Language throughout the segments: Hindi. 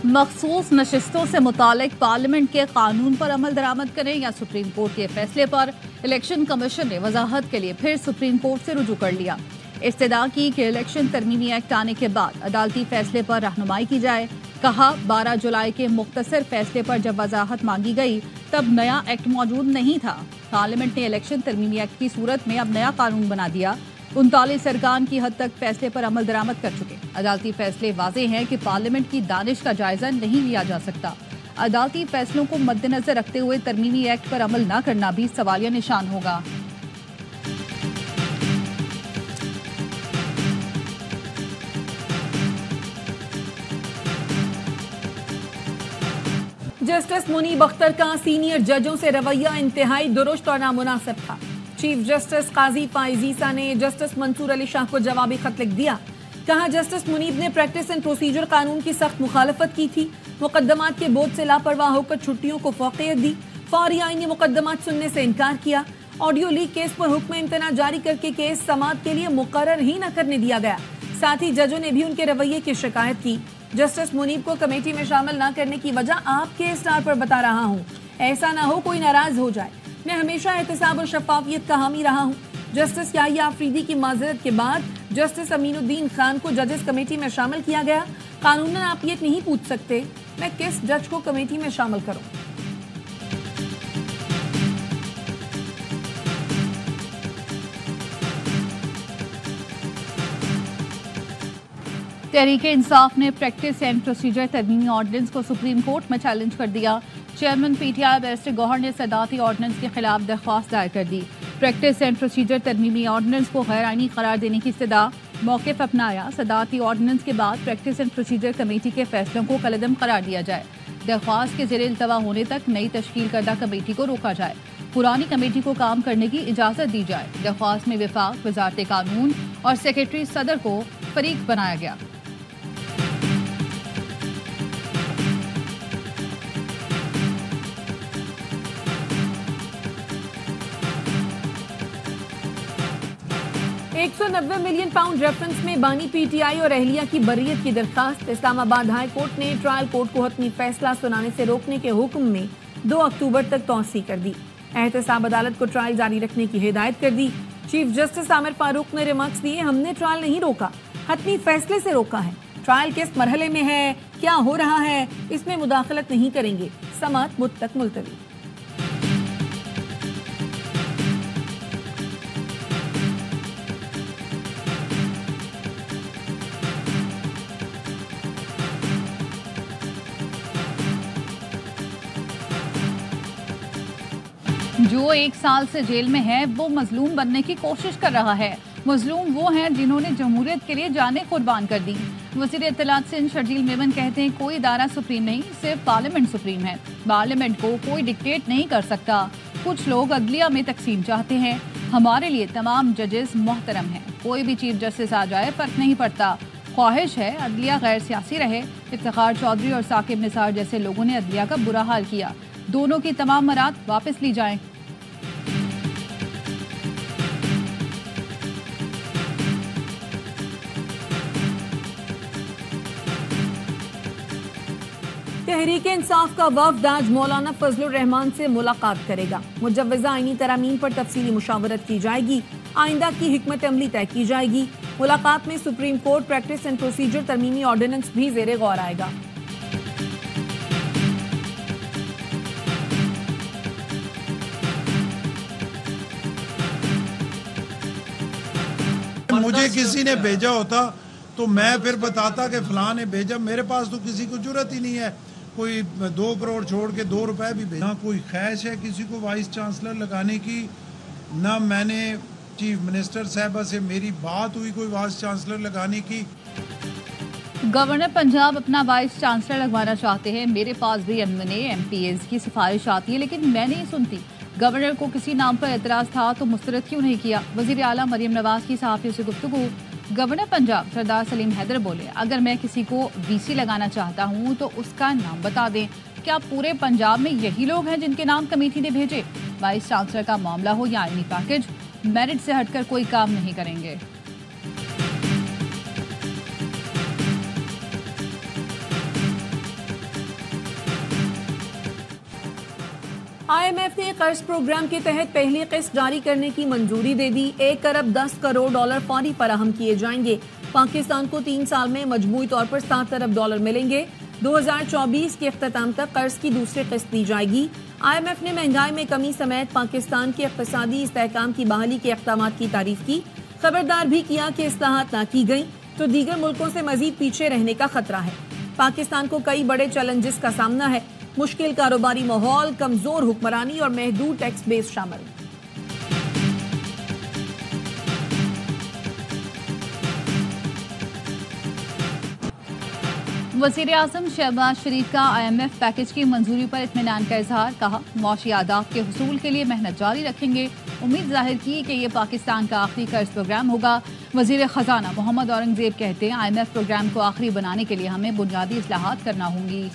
मखसूस नशिस्तों से मुतालिक पार्लियामेंट के कानून पर अमल दरामद करें या सुप्रीम कोर्ट के फैसले पर इलेक्शन कमीशन ने वजाहत के लिए फिर सुप्रीम कोर्ट से रुजू कर लिया। इस्तदा की कि इलेक्शन तरमीमी एक्ट आने के बाद अदालती फैसले पर रहनुमाई की जाए। कहा 12 जुलाई के मुख्तसर फैसले पर जब वजाहत मांगी गई तब नया एक्ट मौजूद नहीं था। पार्लियामेंट ने इलेक्शन तरमीमी एक्ट की सूरत में अब नया कानून बना दिया। 39 अरकान की हद तक फैसले पर अमल दरामद कर चुके। अदालती फैसले वाज़ेह हैं कि पार्लियामेंट की दानिश का जायजा नहीं लिया जा सकता। अदालती फैसलों को मद्देनजर रखते हुए तरमीमी एक्ट पर अमल न करना भी सवालिया निशान होगा। जस्टिस मुनीब अख्तर का सीनियर जजों से रवैया इंतहाई दुरुस्त और नामुनासिब था। चीफ जस्टिस काजी फाइजीसा ने जस्टिस मंसूर अली शाह को जवाबी खत लिख दिया। कहा जस्टिस मुनीब ने प्रैक्टिस एंड प्रोसीजर कानून की सख्त मुखालफत की थी। मुकदमात के बोझ से लापरवाह होकर छुट्टियों को फौकियत दी। फौरी आईनी मुकदमात सुनने से इनकार किया। ऑडियो लीक केस पर हुक्म इम्तना जारी करके केस समाअत के लिए मुकर्रर ही न करने दिया गया। साथ ही जजों ने भी उनके रवैये की शिकायत की। जस्टिस मुनीब को कमेटी में शामिल न करने की वजह आपके स्टार पर बता रहा हूँ, ऐसा ना हो कोई नाराज हो जाए। मैं हमेशा एहतसाब और शफाफियत का हामी रहा हूँ। जस्टिस याहिया आफरीदी की माजरत के बाद जस्टिस अमीनुद्दीन खान को जजेस कमेटी में शामिल किया गया। कानूनन आप ये नहीं पूछ सकते मैं किस जज को कमेटी में शामिल करूँ। तहरीके इंसाफ ने प्रैक्टिस एंड प्रोसीजर तरमीमी ऑर्डिनेंस को सुप्रीम कोर्ट में चैलेंज कर दिया। चेयरमैन पीटीआई बैरिस्टर गौहर ने सदाती ऑर्डिनेंस के खिलाफ दरख्वास्त दायर कर दी। प्रैक्टिस एंड प्रोसीजर तरमीमी ऑर्डिनेंस को गैर आईनी करार देने की इस्तदा मौक़िफ़ अपनाया। सदाती ऑर्डिनेंस के बाद प्रैक्टिस एंड प्रोसीजर कमेटी के फैसलों को कलअदम करार दिया जाए। दरख्वास्त के ज़ेरे इल्तवा होने तक नई तश्कील करदा कमेटी को रोका जाए। पुरानी कमेटी को काम करने की इजाज़त दी जाए। दरख्वास्त में विफाक, वज़ारत कानून और सेक्रेटरी सदर को फरीक बनाया गया। £190 मिलियन रेफरेंस में बानी पीटीआई और अहलिया की बर्रियत की दरखास्त। इस्लामाबाद हाई कोर्ट ने ट्रायल कोर्ट को हतमी फैसला सुनाने से रोकने के हुक्म में 2 अक्टूबर तक तौसी कर दी। एहतसाब अदालत को ट्रायल जारी रखने की हिदायत कर दी। चीफ जस्टिस आमिर फारूक ने रिमार्क्स दिए, हमने ट्रायल नहीं रोका, हतमी फैसले से रोका है। ट्रायल किस मरहले में है, क्या हो रहा है, इसमें मुदाखलत नहीं करेंगे। समाअत मुद्दत तक मुलतवी। जो 1 साल से जेल में है वो मजलूम बनने की कोशिश कर रहा है। मजलूम वो हैं जिन्होंने जमहूरियत के लिए जानें कुर्बान कर दी। वज़ीर इत्तलात सिंध शर्जील मेमन कहते हैं कोई इदारा सुप्रीम नहीं, सिर्फ पार्लियामेंट सुप्रीम है। पार्लियामेंट को कोई डिक्टेट नहीं कर सकता। कुछ लोग अदलिया में तकसीम चाहते हैं। हमारे लिए तमाम जजेस मोहतरम हैं। कोई भी चीफ जस्टिस आ जाए फर्क नहीं पड़ता। ख्वाहिश है अदलिया गैर सियासी रहे। इफ्तिखार चौधरी और साकिब निसार जैसे लोगों ने अदलिया का बुरा हाल किया। दोनों की तमाम मराद वापस ली जाएं। तहरीके इंसाफ का वफ्द आज मौलाना फजलुर रहमान से मुलाकात करेगा। मुजव्वज़ा आईनी तरामीम पर तफसीली मुशावरत की जाएगी। आइंदा की हिकमत अमली तय की जाएगी। मुलाकात में supreme court practice and procedure तरमीमी ऑर्डिनेंस भी ज़ेरे गौर आएगा। मुझे किसी ने भेजा होता तो मैं फिर बताता कि फलां ने भेजा। मेरे पास तो किसी को जरूरत ही नहीं है। कोई 2 करोड़ छोड़ के 2 रुपए भी भेजा। कोई ख्वाहिश है किसी को वाइस चांसलर लगाने की, ना मैंने चीफ मिनिस्टर साहबा से मेरी बात हुई कोई वाइस चांसलर लगाने की। गवर्नर पंजाब अपना वाइस चांसलर लगवाना चाहते हैं। मेरे पास भी एमएनए एमपीएस की सिफारिश आती है लेकिन मैं नहीं सुनती। गवर्नर को किसी नाम पर एतराज़ था तो मुस्तरद क्यों नहीं किया। वज़ीर आला मरियम नवाज की सहाफ़ियों से गुफ्तगू। गवर्नर पंजाब सरदार सलीम हैदर बोले, अगर मैं किसी को वीसी लगाना चाहता हूं तो उसका नाम बता दें। क्या पूरे पंजाब में यही लोग हैं जिनके नाम कमेटी ने भेजे? वाइस चांसलर का मामला हो या आईनी पैकेज, मेरिट से हटकर कोई काम नहीं करेंगे। IMF ने कर्ज प्रोग्राम के तहत पहली किस्त जारी करने की मंजूरी दे दी। 1 अरब 10 करोड़ डॉलर फौरी फराहम किए जाएंगे। पाकिस्तान को 3 साल में मजमूई तौर पर 7 अरब डॉलर मिलेंगे। 2024 के अख्ताम तक कर्ज की दूसरी किस्त दी जाएगी। IMF ने महंगाई में कमी समेत पाकिस्तान के इक़्तिसादी इस्तेहकाम की बहाली के इक़दामात की तारीफ की। खबरदार भी किया कि इस्लाहात ना की गई तो दीगर मुल्कों से मजीद पीछे रहने का खतरा है। पाकिस्तान को कई बड़े चैलेंजेस का सामना है। मुश्किल कारोबारी माहौल, कमजोर हुक्मरानी और महदूद टैक्स बेस शामिल। वज़ीर आज़म शहबाज शरीफ का IMF पैकेज की मंजूरी पर इत्मीनान का इजहार। कहा, मुआशी आदाब के हुसूल के लिए मेहनत जारी रखेंगे। उम्मीद जाहिर की कि ये पाकिस्तान का आखिरी कर्ज प्रोग्राम होगा। वज़ीर ख़जाना मोहम्मद औरंगज़ेब कहते हैं, IMF प्रोग्राम को आखिरी बनाने के लिए हमें बुनियादी इस्लाहात करना होंगी।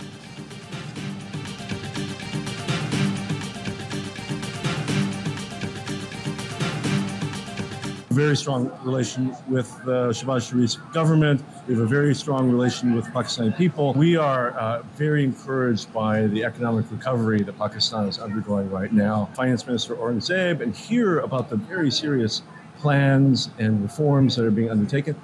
Very strong relation with Shehbaz Sharif's government. We have a very strong relation with Pakistani people. We are very encouraged by the economic recovery that Pakistan is undergoing right now. Finance Minister Aurangzeb, and hear about the very serious plans and reforms that are being undertaken.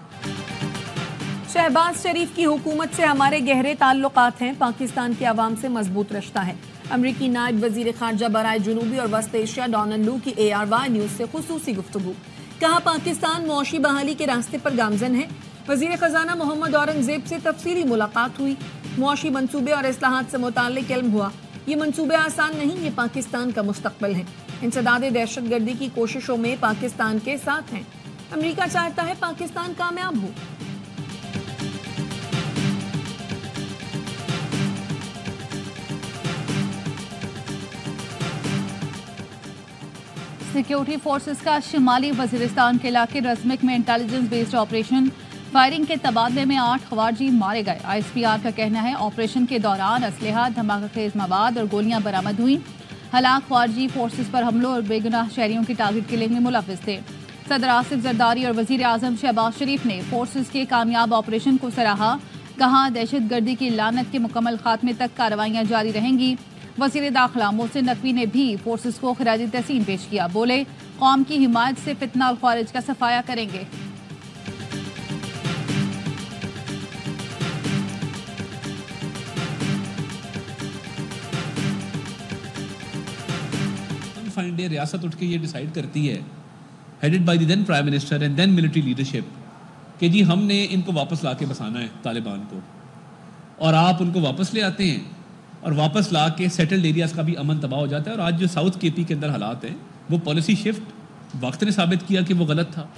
Shahbaz शरीफ की हुकूमत से हमारे गहरे ताल्लुकात हैं। पाकिस्तान के अवाम से मजबूत रिश्ता है। अमरीकी नायब वजीर खारजा बराए जुनूबी और वस्त एशिया डोनाल्ड लू की ARY न्यूज से खुसूसी गुफ्तगू। कहा, पाकिस्तान मुआशी बहाली के रास्ते पर गामजन है। वजीर खजाना मोहम्मद औरंगजेब से तफसीली मुलाकात हुई। मुआशी मंसूबे और इस्लाहात से मुताल्लिक इल्म हुआ। ये मंसूबे आसान नहीं, ये पाकिस्तान का मुस्तकबिल है। इंसदाद दहशतगर्दी की कोशिशों में पाकिस्तान के साथ हैं। अमरीका चाहता है पाकिस्तान कामयाब हो। सिक्योरिटी फोर्सेस का शिमाली वजीरिस्तान के इलाके रज़मिक में इंटेलिजेंस बेस्ड ऑपरेशन। फायरिंग के तबादले में 8 खवारजी मारे गए। ISPR का कहना है, ऑपरेशन के दौरान असलहा, धमाकेखेज मवाद और गोलियां बरामद हुई। हलाक खवारजी फोर्सेस पर हमलों और बेगुनाह शहरियों की टारगेट किलिंग में मुलव्विस थे। सदर आसिफ जरदारी और वजीर आजम शहबाज शरीफ ने फोर्सेस के कामयाब ऑपरेशन को सराहा। कहा, दहशतगर्दी की लानत के मुकम्मल खात्मे तक कार्रवाइयां जारी रहेंगी। वज़ीर दाखिला मोहसिन नकवी ने भी फोर्सेस को खिराज तहसीन पेश किया। बोले, कौम की हिमायत से फितना और ख्वारिज का सफाया करेंगे। फाइनल डे रियासत उठ के ये डिसाइड करती है, headed by the then prime minister and then military leadership, कि जी हमने इनको वापस ला के बसाना है तालिबान को, और आप उनको वापस ले आते हैं और वापस ला के सेटल्ड एरियाज का भी अमन तबाह हो जाता है। और आज जो साउथ KP के अंदर हालात हैं, वो पॉलिसी शिफ्ट वक्त ने साबित किया कि वो गलत था।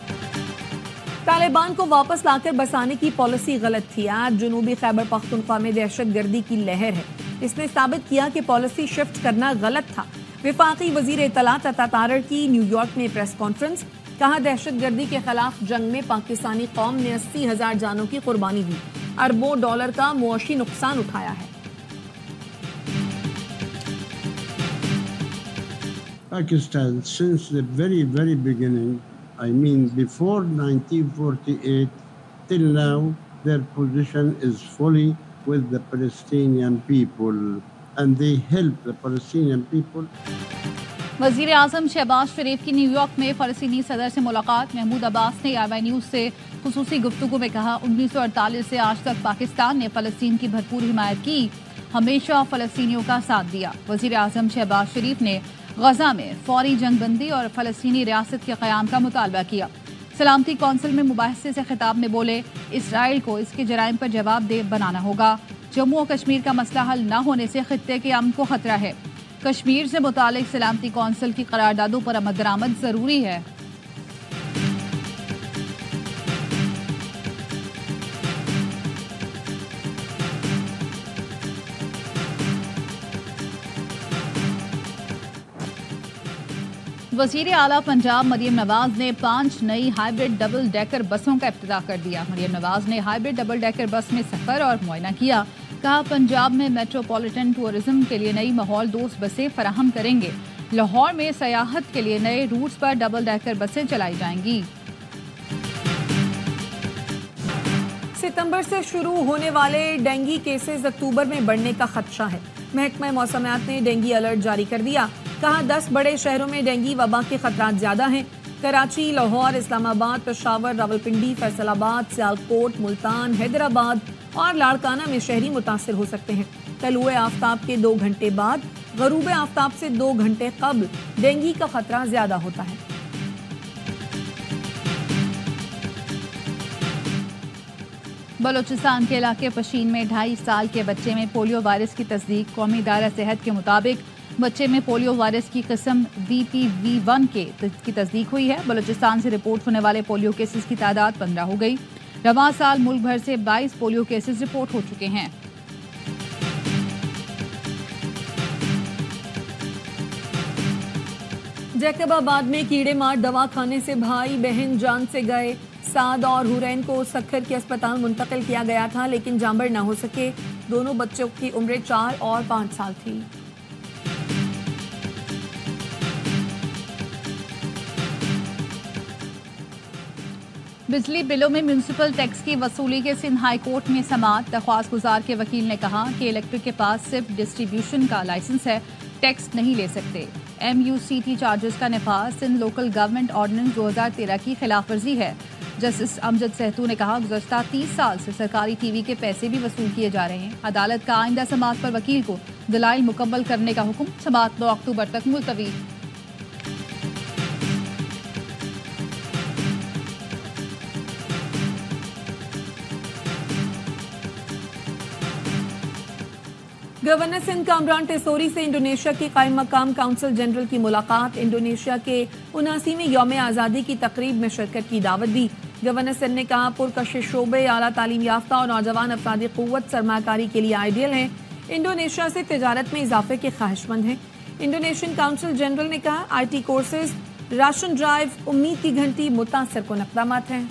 तालिबान को वापस लाकर बसाने की पॉलिसी गलत थी। आज जनूबी खैबर पख्तूनख्वा में दहशतगर्दी की लहर है। इसने साबित किया कि पॉलिसी शिफ्ट करना गलत था। विफाकी वजीर इत्तलात अता तारड़ की न्यूयॉर्क में प्रेस कॉन्फ्रेंस। कहा, दहशतगर्दी के खिलाफ जंग में पाकिस्तानी कौम ने 80,000 जानों की कुर्बानी दी, अरबों डॉलर का मुआशी नुकसान उठाया है। Pakistan, since the very, very beginning, I mean before 1948 till now, their position is fully with the Palestinian people, and they help the Palestinian people. वज़ीर आज़म शहबाज शरीफ की न्यूयॉर्क में फ़लस्तीनी सदर से मुलाकात। महमूद अब्बास ने ARY न्यूज़ से खुसूसी गुफ्तगू में कहा, 1948 से आज तक पाकिस्तान ने फ़लस्तीन की भरपूर हिमायत की, हमेशा फ़लस्तीनियों का साथ दिया। वज़ीर आज़म शहबाज शरीफ ने गजा में फौरी जंगबंदी और फ़लस्तीनी रियासत के क़याम का मुतालबा किया। सलामती कौंसिल में मुबाहिसे से खिताब में बोले, इसराइल को इसके जराइम पर जवाबदेह बनाना होगा। जम्मू और कश्मीर का मसला हल न होने से खित्ते के अमन को खतरा है। कश्मीर से मुतालिक सलामती कौंसिल की करारदादों पर अमल दरामद जरूरी है। वज़ीर आला पंजाब मरियम नवाज ने 5 नई हाइब्रिड डबल डेकर बसों का इफ्तिताह कर दिया। मरियम नवाज ने हाइब्रिड डबल डेकर बस में सफर और मुआयना किया। कहा, पंजाब में मेट्रोपॉलिटन टूरिज्म के लिए नई माहौल दोस्त बसें फराहम करेंगे। लाहौर में सयाहत के लिए नए रूट्स पर डबल डेकर बसें चलाई जाएंगी। सितंबर से शुरू होने वाले डेंगू केसेस अक्टूबर में बढ़ने का खदशा है। महकमा मौसमियात ने डेंगू अलर्ट जारी कर दिया। कहा 10 बड़े शहरों में डेंगू वबा के खतरात ज्यादा हैं। कराची, लाहौर, इस्लामाबाद, पेशावर, रावलपिंडी, फैसलाबाद, सियालकोट, मुल्तान, हैदराबाद और लाड़काना में शहरी मुतासिर हो सकते हैं। तलुए आफ्ताब के 2 घंटे बाद गरूब आफ्ताब से 2 घंटे कब्ल डेंगू का खतरा ज्यादा होता है। बलूचिस्तान के इलाके पशीन में 2.5 साल के बच्चे में पोलियो वायरस की तस्दीक। कौमी इदारा सेहत के मुताबिक बच्चे में पोलियो वायरस की किस्म VPV1 की तस्दीक हुई है। बलूचिस्तान से रिपोर्ट होने वाले पोलियो केसेस की तादाद 15 हो गई। रवां साल मुल्क भर से 22 पोलियो केसेस रिपोर्ट हो चुके हैं। जैकबाबाद में कीड़े मार दवा खाने से भाई बहन जान से गए। साद और हुरैन को सक्खर के अस्पताल मुंतकिल किया गया था, लेकिन जांबर न हो सके। दोनों बच्चों की उम्र 4 और 5 साल थी। बिजली बिलों में म्यूनिसिपल टैक्स की वसूली के सिंध हाई कोर्ट में समाअत। दरख्वास्त गुजार के वकील ने कहा कि इलेक्ट्रिक के पास सिर्फ डिस्ट्रीब्यूशन का लाइसेंस है, टैक्स नहीं ले सकते। MUCT चार्जेस का नफाज सिंध लोकल गवर्नमेंट ऑर्डिनेंस 2013 की खिलाफ वर्जी है। जस्टिस अमजद सहतू ने कहा गुज़श्ता 30 साल से सरकारी TV के पैसे भी वसूल किए जा रहे हैं। अदालत का आइंदा समाअत पर वकील को दलाइल मुकम्मल करने का हुक्म। समाअत 9 अक्टूबर तक मुलतवी। गवर्नर सिंध कामरान टेसोरी से इंडोनेशिया की कायम मकाम काउंसिल जनरल की मुलाकात। इंडोनेशिया के 79वें यौम आज़ादी की तकरीब में शिरकत की दावत दी। गवर्नर सिंध ने कहा पुरकशिश शोबे, आला तालीम याफ्ता और नौजवान अफरादी क़ुव्वत सरमाकारी के लिए आइडियल हैं। इंडोनेशिया से तिजारत में इजाफे के ख्वाहिशमंद हैं। इंडोनेशियन काउंसिल जनरल ने कहा IT कोर्सेज, राशन ड्राइव, उम्मीद की घंटी मुतासर कुन इक़दामात हैं।